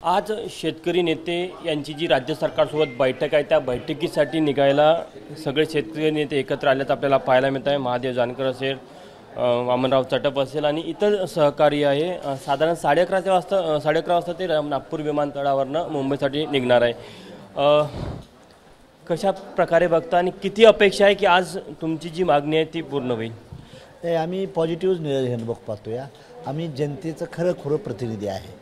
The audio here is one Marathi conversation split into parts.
आज शेतकरी नेते यांची जी राज्य सरकारसोबत बैठक आहे त्या बैठकीसाठी निघायला सगळे शेतकरी नेते एकत्र आल्याचं आपल्याला पाहायला मिळत आहे। महादेव जानकर असेल, वामनराव चटप असेल आणि इतर सहकारी आहे। साधारण 11:30 वाजता ते नागपूर विमानतळावरनं मुंबईसाठी निघणार आहे। कशा प्रकारे बघता आणि किती अपेक्षा आहे की आज तुमची जी मागणी आहे ती पूर्ण होईल? ते आम्ही पॉझिटिव्ह नियोजन बघ पाहतो या। आम्ही जनतेचं खरं प्रतिनिधी आहे।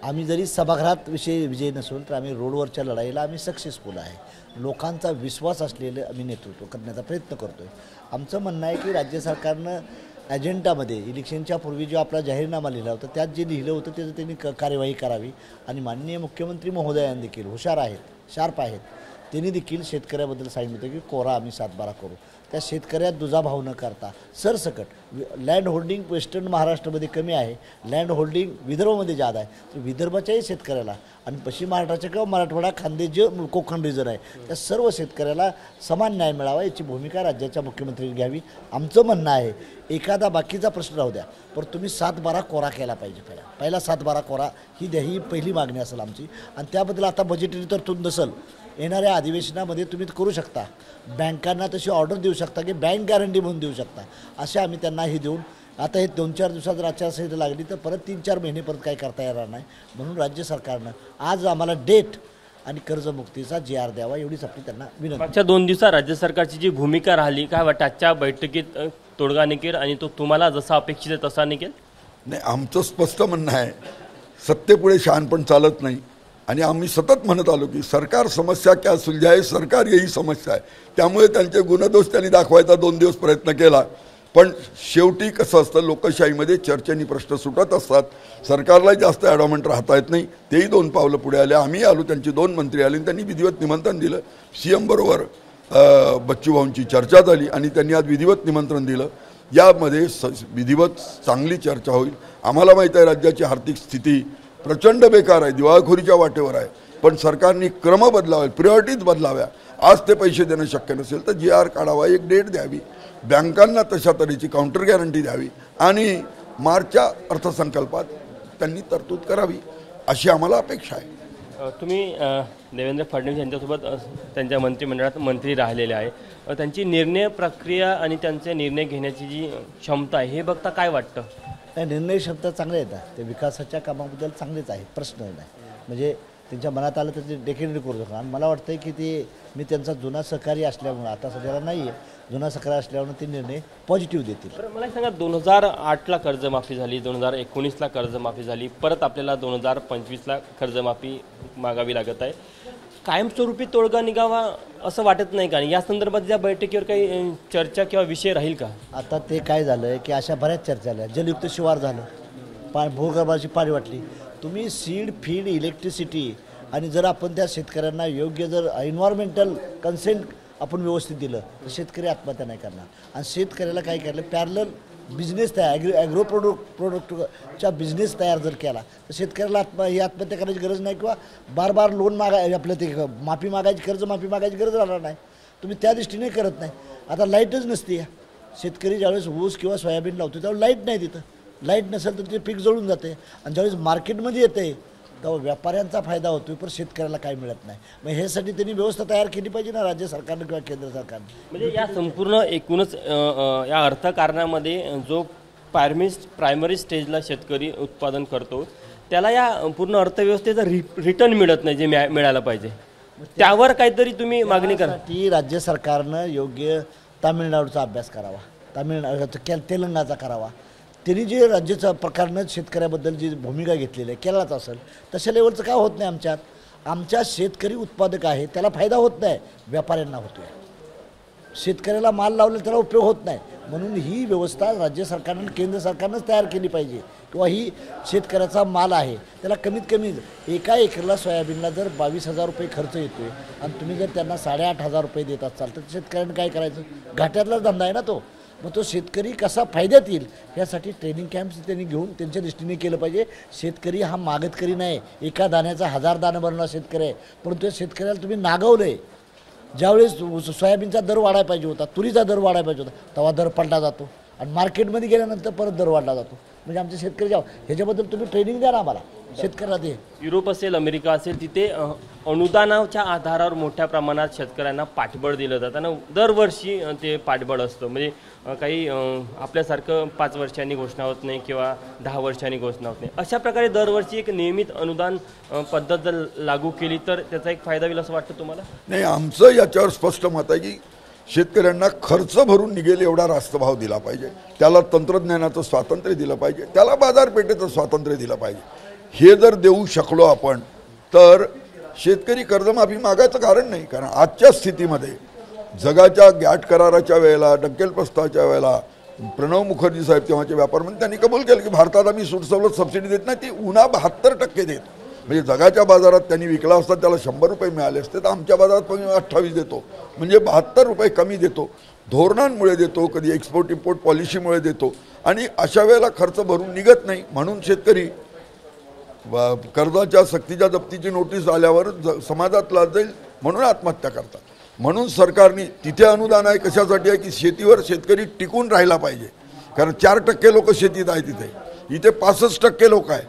आम्ही जरी सभागृहात विजय नसून तर आम्ही रोडवरच्या लढाईला आम्ही सक्सेसफुल आहे। लोकांचा विश्वास असलेले आम्ही नेतृत्व करण्याचा प्रयत्न करतोय। आमचं म्हणणं आहे की राज्य सरकारनं एजेंडामध्ये इलेक्शनच्या पूर्वी जो आपला जाहीरनामा लिहिला होता त्यात जे लिहिलं होतं त्याचं त्यांनी कार्यवाही करावी आणि माननीय मुख्यमंत्री महोदयांनी देखील हुशार आहेत, शार्प आहेत, त्यांनी देखील शेतकऱ्याबद्दल सांगितलं होतं की कोरा आम्ही 7-12 करू। त्या शेतकऱ्यात दुजाभाव न करता सरसकट लँड होल्डिंग वेस्टर्न महाराष्ट्रामध्ये कमी आहे, लँड होल्डिंग विदर्भामध्ये जादा आहे, तर विदर्भाच्याही शेतकऱ्याला आणि पश्चिम महाराष्ट्राच्या किंवा मराठवाडा खानदे जे कोकण रिजन आहे त्या सर्व शेतकऱ्याला समान न्याय मिळावा याची भूमिका राज्याच्या मुख्यमंत्र्यांनी घ्यावी। आमचं म्हणणं आहे एखादा बाकीचा प्रश्न राहू द्या पण तुम्ही 7-12 कोरा केला पाहिजे। पहिला 7-12 कोरा ही पहिली मागणी असेल आमची आणि त्याबद्दल आता बजेटरी तरतूद नसेल येणाऱ्या अधिवेशनामध्ये तुम्ही करू शकता, बँकांना तशी ऑर्डर देऊ शकता की बँक गॅरंटी म्हणून देऊ शकता, असे आम्ही त्यांना हे देऊन आता हे 2-4 दिवसात जर आचारसंहिता लागली तर परत 3-4 महिने परत काही करता येणार नाही। म्हणून राज्य सरकारनं आज आम्हाला डेट आणि कर्जमुक्तीचा GR द्यावा एवढीच आपली त्यांना विनंती। मागच्या 2 दिवसात राज्य सरकारची जी भूमिका राहिली काय वाटतं आजच्या बैठकीत तोडगा निघेल आणि तो तुम्हाला जसा अपेक्षित आहे तसा निघेल? नाही, आमचं स्पष्ट म्हणणं आहे सत्तेपुढे शहाणपण चालत नाही आणि आम्ही सतत म्हणत आलो की सरकार समस्या क्या सुलझाए, सरकार यही समस्या आहे। त्यामुळे त्यांचे गुणदोष त्यांनी दाखवायचा 2 दिवस प्रयत्न केला पण शेवटी कसं असतं लोकशाहीमध्ये चर्चेने प्रश्न सुटत असतात। सरकारला जास्त ॲडॉमेंट राहता येत नाही, तेही 2 पावलं पुढे आले। आम्ही आलो, त्यांची 2 मंत्री आले, त्यांनी विधिवत निमंत्रण दिलं। CM बरोबर बच्चू भाऊंची चर्चा झाली आणि त्यांनी आज विधिवत निमंत्रण दिलं। यामध्ये विधिवत चांगली चर्चा होईल। आम्हाला माहीत आहे राज्याची आर्थिक स्थिती प्रचंड बेकार आहे, दिवाळखोरीच्या वाटेवर आहे, पण सरकारने क्रम बदलावे, प्रायोरिटीज बदलाव्या। आज ते पैसे देणं शक्य नसेल तर GR काढावा, एक डेट द्यावी, बँकांना तशा तऱ्हेची काउंटर गॅरंटी द्यावी आणि मार्चच्या अर्थसंकल्पात त्यांनी तरतूद करावी अशी आम्हाला अपेक्षा आहे। तुम्ही देवेंद्र फडणवीस यांच्यासोबत त्यांच्या मंत्रिमंडळात मंत्री राहिलेले आहे, त्यांची निर्णय प्रक्रिया आणि त्यांचे निर्णय घेण्याची जी क्षमता आहे हे बघता काय वाटतं? निर्णय क्षमता चांगले येतात, ते विकासाच्या कामाबद्दल चांगलेच आहे, प्रश्न नाही। म्हणजे त्यांच्या मनात आलं तर ते डेफिनेटली करू शकतात आणि मला वाटतं की ते मी त्यांचा जुना सहकारी असल्यामुळे आता सध्याला नाही आहे, जुना सहकारी असल्यामुळे ते निर्णय पॉझिटिव्ह देतील। मला सांगा 2008ला कर्जमाफी झाली, 2019ला कर्जमाफी झाली, परत आपल्याला 2025ला कर्जमाफी मागावी लागत आहे। कायमस्वरूपी तोडगा निघावा असं वाटत नाही का? या संदर्भात या बैठकीवर काही चर्चा किंवा विषय राहील का? आता ते काय झालं की अशा बऱ्याच चर्चा झाल्या, जलयुक्त शिवार झालं, भूगर्भाची पाणी वाटली, तुम्ही सीड फीड इलेक्ट्रिसिटी आणि जर आपण त्या शेतकऱ्यांना योग्य जर एन्व्हायरमेंटल कन्सेंट आपण व्यवस्थित दिलं तर शेतकरी आत्महत्या नाही करणार आणि शेतकऱ्याला काय केलं पॅरलल बिझनेस तयार ॲग्रो प्रोडक्टचा बिझनेस तयार जर केला तर शेतकऱ्याला आत्महत्या करायची गरज नाही किंवा बार लोन आपलं ते माफी मागायची, कर्जमाफी मागायची गरज राहणार नाही। तुम्ही त्या दृष्टीने करत नाही। आता लाईटच नसते, शेतकरी ज्यावेळेस ऊस किंवा सोयाबीन लावतो त्यावेळेस लाईट नाही, तिथं लाईट नसेल तर ते पीक जळून जाते आणि ज्यावेळेस मार्केटमध्ये येते तेव्हा व्यापाऱ्यांचा फायदा होतो पण शेतकऱ्याला काही मिळत नाही। मग ह्यासाठी त्यांनी व्यवस्था तयार केली पाहिजे ना राज्य सरकारनं किंवा केंद्र सरकारनं। म्हणजे या संपूर्ण एकूणच या अर्थकारणामध्ये जो प्रायमरी स्टेजला शेतकरी उत्पादन करतो त्याला या पूर्ण अर्थव्यवस्थेचा रिटर्न मिळत नाही जे मिळालं पाहिजे, त्यावर काहीतरी तुम्ही मागणी करा। ती राज्य सरकारनं योग्य तामिळनाडूचा अभ्यास करावा, तेलंगणाचा करावा, त्यांनी जे राज्याच्या प्रकारनं शेतकऱ्याबद्दल जी भूमिका घेतलेली आहे केरळाच असेल तशा लेवलचं काय होत नाही। आमच्या शेतकरी उत्पादक आहे त्याला फायदा होत नाही, व्यापाऱ्यांना होतो। शेतकऱ्याला माल लावला त्याला उपयोग होत नाही, म्हणून ही व्यवस्था राज्य सरकारनं केंद्र सरकारनंच तयार केली पाहिजे किंवा ही शेतकऱ्याचा माल आहे त्याला कमीत कमी एका एकरला सोयाबीनला जर 22,000 रुपये खर्च येतो आहे आणि तुम्ही जर त्यांना 8,500 रुपये देत असाल तर शेतकऱ्यांनी काय करायचं? घाट्यातलाच धंदा आहे ना तो। मग तो शेतकरी कसा फायद्यात येईल यासाठी ट्रेनिंग कॅम्प्स त्यांनी घेऊन त्यांच्या दृष्टीने केलं पाहिजे। शेतकरी हा मागतकरी नाही, एका दाण्याचा 1000 दाणं बनवणारा शेतकरी आहे, परंतु त्या शेतकऱ्याला तुम्ही नागवलं आहे। ज्यावेळेस सोयाबीनचा दर वाढायला पाहिजे होता, तुरीचा दर वाढायला पाहिजे होता तेव्हा दर पलटा जातो आणि मार्केटमध्ये गेल्यानंतर परत दर वाढला जातो. म्हणजे आमचे शेतकरी जाव ह्याच्याबद्दल तुम्ही ट्रेनिंग द्या ना आम्हाला शेतकऱ्याला ते. युरोप असेल, अमेरिका असेल, तिथे अनुदानाच्या आधारावर मोठ्या प्रमाणात शेतकऱ्यांना पाठबळ दिलं जातं आणि दरवर्षी ते पाठबळ असतं. म्हणजे काही आपल्यासारखं 5 वर्षांनी घोषणा होत नाही किंवा 10 वर्षांनी घोषणा होत नाही. अशा प्रकारे दरवर्षी एक नियमित अनुदान पद्धत जर लागू केली तर त्याचा एक फायदा होईल असं वाटतं तुम्हाला? नाही, आमचं याच्यावर स्पष्ट मत आहे की शेतकऱ्यांना खर्च भरून निघेल एवढा रास्त भाव दिला पाहिजे, त्याला तंत्रज्ञानाचं स्वातंत्र्य दिलं पाहिजे, त्याला बाजारपेठेचं स्वातंत्र्य दिलं पाहिजे. हे जर देऊ शकलो आपण तर शेतकरी कर्जमाफी मागायचं कारण नाही. कारण आजच्या स्थितीमध्ये जगाच्या गॅट कराराच्या वेळेला, डक्केल प्रस्तावाच्या वेळेला प्रणव मुखर्जी साहेब तेव्हाचे व्यापार मंत्री त्यांनी कबूल केलं की भारतात आम्ही सूट सवलत सबसिडी देत नाही, ती उन्हा 72% देत. म्हणजे जगाच्या बाजारात त्यांनी विकला असता त्याला 100 रुपये मिळाले असते, तर आमच्या बाजारात 28 देतो, म्हणजे 72 रुपये कमी देतो. धोरणांमुळे देतो, कधी एक्सपोर्ट इम्पोर्ट पॉलिसीमुळे देतो आणि अशा वेळेला खर्च भरून निघत नाही. म्हणून शेतकरी कर्जाच्या सक्तीच्या जप्तीची नोटीस आल्यावर समाजात लाज जाईल म्हणून आत्महत्या करतात. म्हणून सरकारने तिथे अनुदान आहे कशासाठी आहे की शेतीवर शेतकरी टिकून राहिला पाहिजे. कारण 4% लोक शेतीत आहे तिथे, इथे 65% लोक आहे,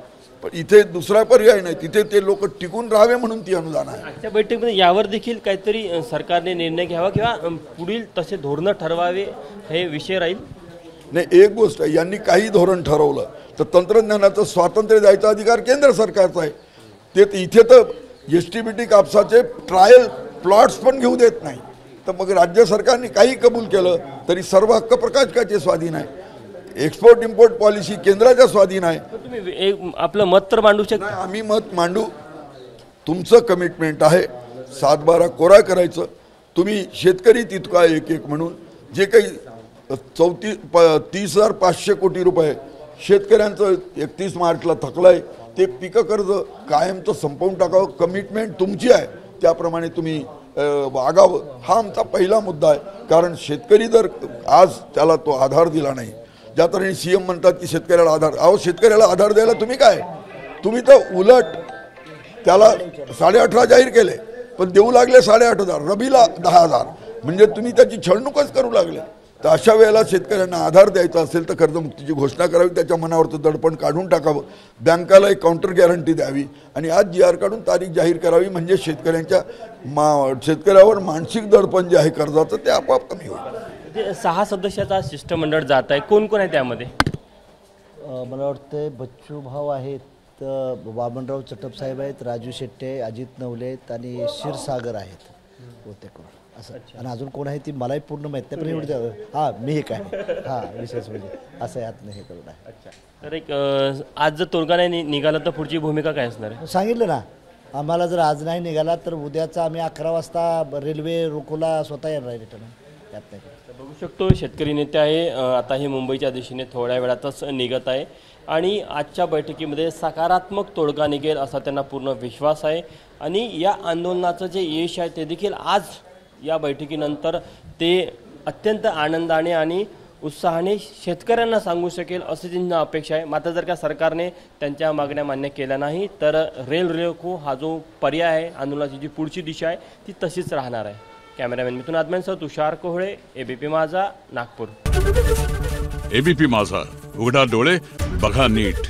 पण इथे दुसरा पर्याय नाही, तिथे ते लोक टिकून राहावे म्हणून ती अनुदान आहे. आजच्या बैठकीमध्ये यावर देखील काहीतरी सरकारने निर्णय घ्यावा किंवा पुढील तसे धोरणं ठरवावे हे विषय राहील. नाही, एक गोष्ट आहे, यांनी काही धोरण ठरवलं तर तंत्रज्ञानाचं स्वातंत्र्य द्यायचा अधिकार केंद्र सरकारचा आहे. ते इथे तर STBT कापसाचे ट्रायल प्लॉट्स पण घेऊ देत नाही. तर मग राज्य सरकारने काही कबूल केलं तरी सर्व हक्क प्रकाशकाचे स्वाधीन आहे. एक्सपोर्ट इम्पोर्ट पॉलिसी केंद्राच्या स्वाधीन आहे. तुम्ही आपलं मत तर मांडू शकता. आम्ही मत मांडू, तुमचं कमिटमेंट आहे 7-12 कोरा करायचं. तुम्ही शेतकरी तितका एक म्हणून जे काही 30,500 कोटी रुपये शेतकऱ्यांचं 31 मार्चला थकलंय ते पीक कर्ज कायमचं संपवून टाकावं. कमिटमेंट तुमची आहे, त्याप्रमाणे तुम्ही वागावं, हा आमचा पहिला मुद्दा आहे. कारण शेतकरी जर आज त्याला तो आधार दिला नाही, ज्या तऱ्हेने CM म्हणतात की शेतकऱ्याला आधार, शेतकऱ्याला आधार द्यायला तुम्ही तर उलट त्याला 18.5 जाहीर केले पण देऊ लागले 8,500, रबीला 10,000, म्हणजे तुम्ही त्याची छळणूकच करू लागले. तर अशा वेळेला शेतकऱ्यांना आधार द्यायचा असेल तर कर्जमुक्तीची घोषणा करावी, त्याच्या मनावरचं दडपण काढून टाकावं, बँकाला एक काउंटर गॅरंटी द्यावी आणि आज GR काढून तारीख जाहीर करावी. म्हणजे शेतकऱ्यावर मानसिक दडपण जे आहे कर्जाचं ते आपोआप कमी होईल. 6 सदस्याचा शिष्टमंडळ जात आहे, कोण कोण आहे त्यामध्ये? मला वाटतं बच्चू भाऊ आहेत, वामनराव चटप साहेब आहेत, राजू शेट्टे, अजित नवले आहेत आणि क्षीरसागर आहेत बहुतेक करून असं. आणि अजून कोण आहे ती मलाही पूर्ण माहीत नाही, पण एवढं हां मी एक आहे, हां विशेष म्हणजे असं यातनं हे करून आहे. अच्छा, तर एक आज जर तोडगा नाही निघाला तर पुढची भूमिका काय असणार आहे? सांगितलं ना, आम्हाला जर आज नाही निघाला तर उद्याचा आम्ही 11 वाजता रेल्वे रोकोला स्वतः येणार आहे रिटर्न. त्यात नाही बघू शकतो शेतकरी नेते आहे, आता हे मुंबईच्या दिशेने थोड्या वेळातच निघत आहे आणि आजच्या बैठकीमध्ये सकारात्मक तोडगा निघेल असा त्यांना पूर्ण विश्वास आहे. आणि या आंदोलनाचं जे यश आहे ते देखील आज या बैठकीनंतर ते अत्यंत आनंदाने आणि उत्साहाने शेतकऱ्यांना सांगू शकेल असे त्यांना अपेक्षा आहे. मात्र जर का सरकारने त्यांच्या मागण्या मान्य केल्या नाही तर रेल रोको हा जो पर्याय आहे, आंदोलनाची जी पुढची दिशा आहे ती तशीच राहणार आहे. कॅमेरामॅन मिथुन आदम्यांसह तुषार कोहळे, ABP माझा, नागपूर. ABP माझा, उघडा डोळे बघा नीट.